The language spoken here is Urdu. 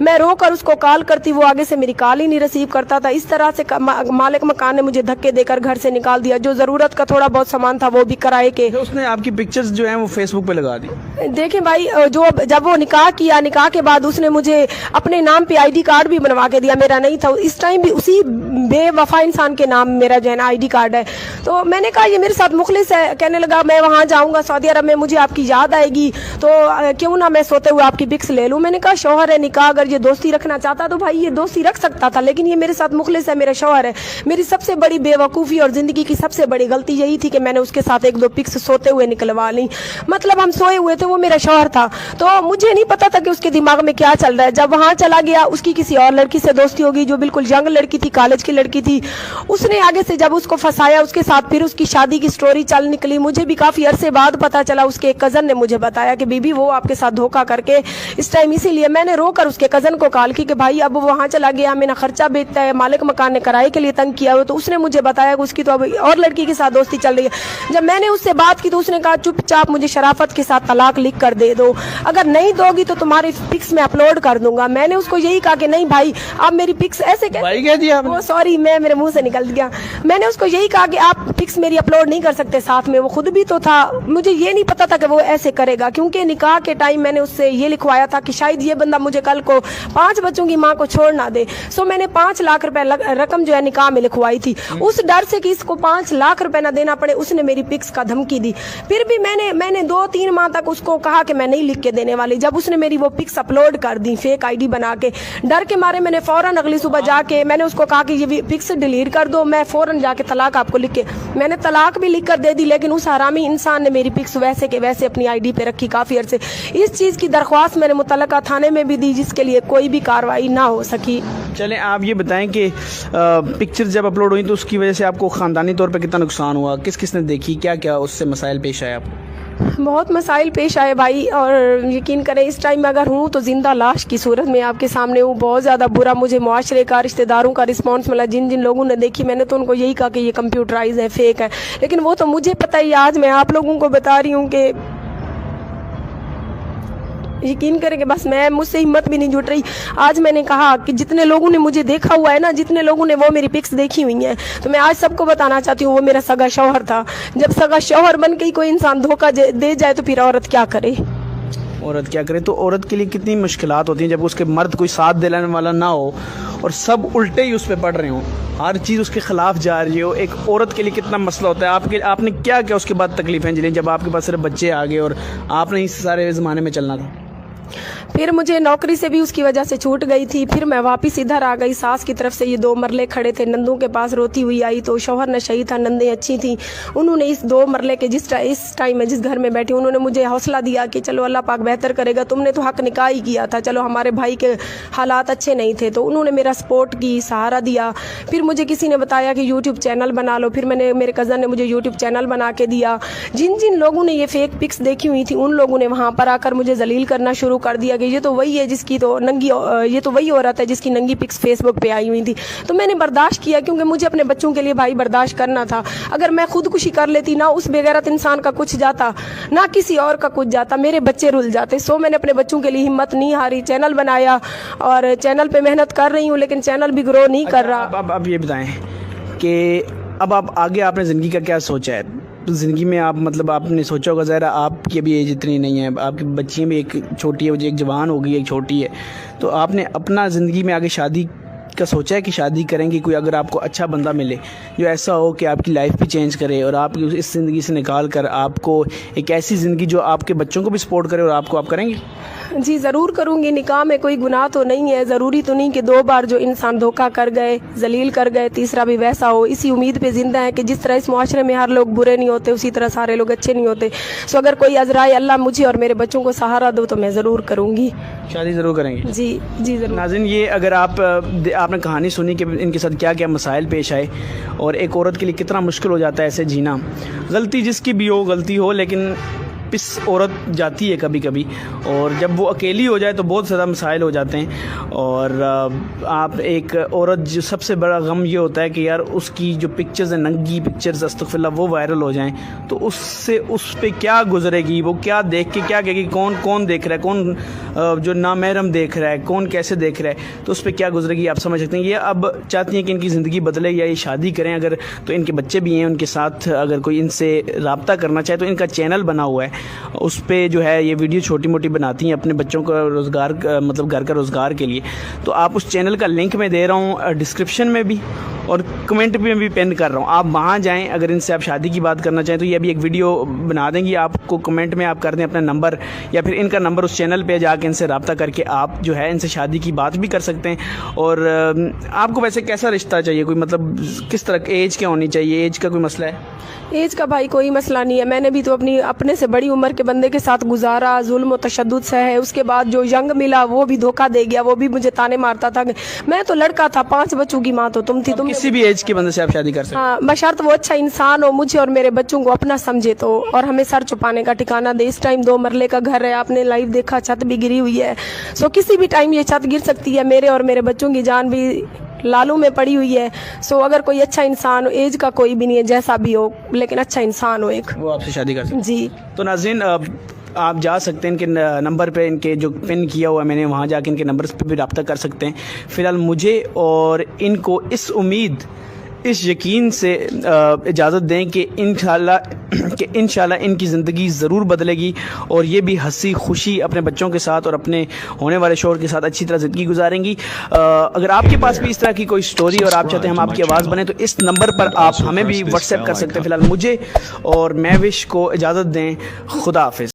میں رو کر اس کو کال کرتی, وہ آگے سے میری کال ہی نہیں ریسیو کرتا تھا. اس طرح سے مالک مکان نے مجھے دھکے دے کر گھر سے نکال دیا. جو ضرورت کا تھوڑا بہت سامان تھا وہ بھی کرائے کے. اس نے آپ کی پکچرز جو ہیں وہ فیس بک پہ لگا دی. دیکھیں بھائی, جب وہ نکاح کیا, نکاح کے بعد اس نے مجھے اپنے نام پہ آئی ڈی کارڈ بھی بنوا کے دیا, میرا نہیں تھا اس ٹائم بھی, اسی بے وفا انسان کے نام میرا جو ہے نا آئی ڈی کارڈ ہے. تو میں نے کہا یہ میرے ساتھ مخلص ہے. کہنے لگا میں وہاں جاؤں گا سعودی عرب میں, مجھے آپ کی یاد آئے گی تو کیوں نہ میں سوتے ہوئے آپ کی پکس لے لوں. میں نے کہا شوہر ہے, نکاح اگر یہ دوستی رکھنا چاہتا تو بھائی یہ دوستی رکھ سکتا تھا, لیکن یہ میرے ساتھ مخلص ہے, میرا شوہر ہے. میری سب سے بڑی بے وقوفی اور زندگی کی سب سے بڑی غلطی یہی تھی کہ میں نے اس کے ساتھ ایک دو پکس سوتے ہوئے نکلوا لی. مطلب ہم سوئے ہوئے تھے, وہ میرا شوہر تھا, تو مجھے نہیں پتا تھا کہ اس کے دماغ میں کیا چل رہا ہے. جب وہاں چلا گیا اس کی کسی اور لڑکی سے دوستی ہوگی جو بالکل ینگ لڑکی تھی, کالج کی لڑکی تھی. اس نے آگے سے جب اس کو پھنسایا, اس کے ساتھ پھر اس کی شادی کی سٹوری چل نکلی. مجھے بھی کافی عرصے بعد پتا چلا, اس کے ایک کزن نے مجھے بتایا کہ بی بی وہ آپ کے ساتھ دھوکہ کر کے اس ٹائم, اسی لیے میں نے رو کر اس کے کزن کو کال کی کہ بھائی اب وہاں چلا گیا, میں نے خرچہ بیچتا ہے, مالک مکان نے کرائے کے لیے تنگ کیا ہو. تو اس نے مجھے بتایا کہ اس کی تو اب اور لڑکی کے ساتھ دوستی چل رہی ہے. جب میں نے اس سے بات کی تو اس نے کہا چپ چاپ مجھے شرافت کے ساتھ طلاق لکھ کر دے دو, اگر نہیں دو گی تو تمہاری پکس میں اپلوڈ کر دوں گا. میں نے اس کو یہی کہا کہ نہیں بھائی آپ میری پکس ایسے بھائی کہہ دیا آپ نے؟ سوری میرے منہ سے نکل گیا. میں نے اس کو یہی کہا کہ آپ پکس میری اپلوڈ نہیں کر سکتے ساتھ میں. وہ خود بھی تو تھا, مجھے یہ نہیں پتا تھا کہ وہ ایسے کرے گا, کیونکہ نکاح کے ٹائم میں نے اس سے یہ لکھوایا تھا کہ شاید یہ بندہ مجھے کل کو 5 بچوں کی ماں کو چھوڑ نہ دے. سو میں نے 5 لاکھ روپے رقم جو ہے نکاح میں لکھوائی تھی, اس ڈر سے کہ اس کو 5 لاکھ روپے نہ دینا پڑے اس نے میری پکس کا دھمکی دی. پھر بھی میں نے 2-3 ماہ تک اس کو کہا کہ میں نہیں لکھ کے دینے والی. جب اس نے میری وہ پکس اپلوڈ کر دی فیک آئی ڈی بنا کے, ڈر کے مارے میں نے فوراً اگلی صبح جا کے میں نے اس کو کہا کہ یہ پکس ڈیلیٹ کر دو, میں فوراً جا کے طلاق آپ کو لکھ کے, میں نے طلاق بھی لکھ کر دے دی. لیکن اس حرامی انسان نے میری پکس ویسے کے ویسے اپنی آئی ڈی پہ رکھی کافی عرصے. اس چیز کی درخواست میں نے متعلقہ تھانے میں بھی دی جس کے لیے کوئی بھی کارروائی نہ ہو سکی. چلیں آپ یہ بتائیں کہ پکچر جب اپلوڈ ہوئی تو اس کی وجہ سے آپ کو خاندانی طور پہ کتنا نقصان ہوا, کس کس نے دیکھی, کیا کیا اس سے مسائل پیش آئے آپ کو؟ بہت مسائل پیش آئے بھائی, اور یقین کریں اس ٹائم میں اگر ہوں تو زندہ لاش کی صورت میں آپ کے سامنے ہوں. بہت زیادہ برا مجھے معاشرے کا, رشتہ داروں کا رسپانس ملا. جن لوگوں نے دیکھی میں نے تو ان کو یہی کہا کہ یہ کمپیوٹرائز ہے, فیک ہے, لیکن وہ تو مجھے پتہ ہی. آج میں آپ لوگوں کو بتا رہی ہوں کہ یقین کریں کہ بس مجھ سے ہمت بھی نہیں جٹ رہی. آج میں نے کہا کہ جتنے لوگوں نے مجھے دیکھا ہوا ہے نا, جتنے لوگوں نے وہ میری پکس دیکھی ہوئی ہیں, تو میں آج سب کو بتانا چاہتی ہوں وہ میرا سگا شوہر تھا. جب سگا شوہر بن کے ہی کوئی انسان دھوکہ دے جائے تو پھر عورت کیا کرے. عورت کیا کرے, تو عورت کے لیے کتنی مشکلات ہوتی ہیں جب اس کے مرد کوئی ساتھ دلانے والا نہ ہو اور سب الٹے ہی اس پہ پڑ رہے ہوں, ہر چیز اس کے خلاف جا رہی ہو. ایک عورت کے لیے کتنا مسئلہ ہوتا ہے. آپ نے کیا کیا اس کے بعد تکلیفیں جھیلیں جب آپ کے پاس صرف بچے آ گئے اور آپ نے اس سارے زمانے میں چلنا تھا؟ پھر مجھے نوکری سے بھی اس کی وجہ سے چھوٹ گئی تھی. پھر میں واپس ادھر آ گئی. ساس کی طرف سے یہ 2 مرلے کھڑے تھے, نندوں کے پاس روتی ہوئی آئی تو شوہر نشئی تھا, نندیں اچھی تھیں. انہوں نے اس 2 مرلے کے اس ٹائم میں جس گھر میں بیٹھی انہوں نے مجھے حوصلہ دیا کہ چلو اللہ پاک بہتر کرے گا, تم نے تو حق نکاح ہی کیا تھا, چلو ہمارے بھائی کے حالات اچھے نہیں تھے تو انہوں نے میرا سپورٹ کی, سہارا دیا. پھر مجھے کسی نے بتایا کہ یوٹیوب چینل بنا لو, پھر میرے کزن نے مجھے یوٹیوب چینل بنا کے دیا. جن لوگوں نے یہ فیک پکس دیکھی ہوئی تھی ان لوگوں نے وہاں پر آ کر مجھے ذلیل کرنا شروع کر دیا کہ یہ تو وہی ہے جس کی تو ننگی, یہ تو وہی عورت ہے جس کی ننگی پکس فیس بک پہ آئی ہوئی تھی. تو میں نے برداشت کیا کیونکہ مجھے اپنے بچوں کے لیے بھائی برداشت کرنا تھا. اگر میں خودکشی کر لیتی نہ اس بے غیرت انسان کا کچھ جاتا نہ کسی اور کا کچھ جاتا, میرے بچے رل جاتے. سو میں نے اپنے بچوں کے لیے ہمت نہیں ہاری, چینل بنایا اور چینل پہ محنت کر رہی ہوں لیکن چینل بھی گرو نہیں کر رہا. اب یہ بتائیں کہ اب آپ آگے آپ نے زندگی کا کیا سوچا ہے؟ زندگی میں آپ آپ نے سوچا ہوگا, ظاہر آپ کی ابھی ایج اتنی نہیں ہے, آپ کی بچیاں بھی ایک چھوٹی ہے, ایک جوان ہوگی ایک چھوٹی ہے, تو آپ نے اپنا زندگی میں آگے شادی کا سوچا ہے کہ شادی کریں گے کوئی اگر آپ کو اچھا بندہ ملے جو ایسا ہو کہ آپ کی لائف بھی چینج کرے اور آپ اس زندگی سے نکال کر آپ کو ایک ایسی زندگی جو آپ کے بچوں کو بھی سپورٹ کرے اور آپ کریں گے؟ جی ضرور کروں گی. نکاح میں کوئی گناہ تو نہیں ہے, ضروری تو نہیں کہ 2 بار جو انسان دھوکہ کر گئے ذلیل کر گئے تیسرا بھی ویسا ہو. اسی امید پہ زندہ ہے کہ جس طرح اس معاشرے میں ہر لوگ برے نہیں ہوتے اسی طرح سارے لوگ اچھے نہیں ہوتے. سو اگر کوئی عذرائے اللہ مجھے اور میرے بچوں کو سہارا دو تو میں ضرور کروں گی, شادی ضرور کریں گے. جی ضرور. ناظرین یہ اگر آپ نے کہانی سنی کہ ان کے ساتھ کیا کیا مسائل پیش آئے اور ایک عورت کے لیے کتنا مشکل ہو جاتا ہے ایسے جینا. غلطی جس کی بھی ہو غلطی ہو, لیکن پس عورت جاتی ہے کبھی کبھی, اور جب وہ اکیلی ہو جائے تو بہت زیادہ مسائل ہو جاتے ہیں. اور آپ ایک عورت جو سب سے بڑا غم یہ ہوتا ہے کہ یار اس کی جو پکچرز ہیں, ننگی پکچرز استغفر اللہ, وہ وائرل ہو جائیں تو اس پہ کیا گزرے گی, وہ کیا دیکھ کے کیا کہے گی, کون دیکھ رہا ہے, کون جو نامحرم دیکھ رہا ہے, کون کیسے دیکھ رہا ہے, تو اس پہ کیا گزرے گی آپ سمجھ سکتے ہیں. یہ اب چاہتی ہیں کہ ان کی زندگی بدلے یا یہ شادی کریں, اگر تو ان کے بچے بھی ہیں ان کے ساتھ, اگر کوئی ان سے رابطہ کرنا چاہے تو ان کا چینل بنا ہوا ہے, اس پہ جو ہے یہ ویڈیو چھوٹی موٹی بناتی ہیں اپنے بچوں کا روزگار, مطلب گھر کا روزگار کے لیے. تو آپ اس چینل کا لنک میں دے رہا ہوں ڈسکرپشن میں بھی اور کمنٹ میں بھی پین کر رہا ہوں, آپ وہاں جائیں. اگر ان سے آپ شادی کی بات کرنا چاہیں تو یہ ابھی ایک ویڈیو بنا دیں گی, آپ کو کمنٹ میں آپ کر دیں اپنا نمبر یا پھر ان کا نمبر, اس چینل پہ جا کے ان سے رابطہ کر کے آپ جو ہے ان سے شادی کی بات بھی کر سکتے ہیں. اور آپ کو ویسے کیسا رشتہ چاہیے, کوئی مطلب کس طرح ایج کیا ہونی چاہیے, ایج کا کوئی مسئلہ ہے؟ ایج کا بھائی کوئی مسئلہ نہیں ہے, میں نے بھی تو اپنے سے بڑی عمر کے بندے کے ساتھ گزارا, ظلم و تشدد سے ہے. اس کے بعد جو ینگ ملا وہ بھی دھوکہ دے گیا, وہ بھی مجھے تانے مارتا تھا. میں تو لڑکا تھا, 5 بچوں کی ماں تو تم تھی. تم کسی بھی ایج کے بندے سے آپ شادی کر سکتے ہیں, ہاں, بشرط وہ اچھا انسان ہو, مجھے اور میرے بچوں کو اپنا سمجھے تو, اور ہمیں سر چھپانے کا ٹھکانہ دے. اس ٹائم 2 مرلے کا گھر ہے, آپ نے لائیو دیکھا, چھت بھی گری ہوئی ہے. سو کسی بھی ٹائم یہ چھت گر سکتی ہے, میرے اور میرے بچوں کی جان بھی لالو میں پڑی ہوئی ہے. سو اگر کوئی اچھا انسان ہو, ایج کا کوئی بھی نہیں ہے, جیسا بھی ہو لیکن اچھا انسان ہو ایک, وہ آپ سے شادی کر سکتے ہیں. جی. تو ناظرین آپ جا سکتے ہیں ان کے نمبر پہ, ان کے جو پن کیا ہوا ہے میں نے, وہاں جا کے ان کے نمبرز پہ بھی رابطہ کر سکتے ہیں. فی الحال مجھے اور ان کو اس امید, اس یقین سے اجازت دیں کہ انشاءاللہ ان کی زندگی ضرور بدلے گی, اور یہ بھی ہنسی خوشی اپنے بچوں کے ساتھ اور اپنے ہونے والے شوہر کے ساتھ اچھی طرح زندگی گزاریں گی. اگر آپ کے پاس بھی اس طرح کی کوئی سٹوری اور آپ چاہتے ہیں ہم آپ کی آواز بنیں تو اس نمبر پر آپ ہمیں بھی واٹس ایپ کر سکتے ہیں. فی الحال مجھے اور میوش کو اجازت دیں, خدا حافظ.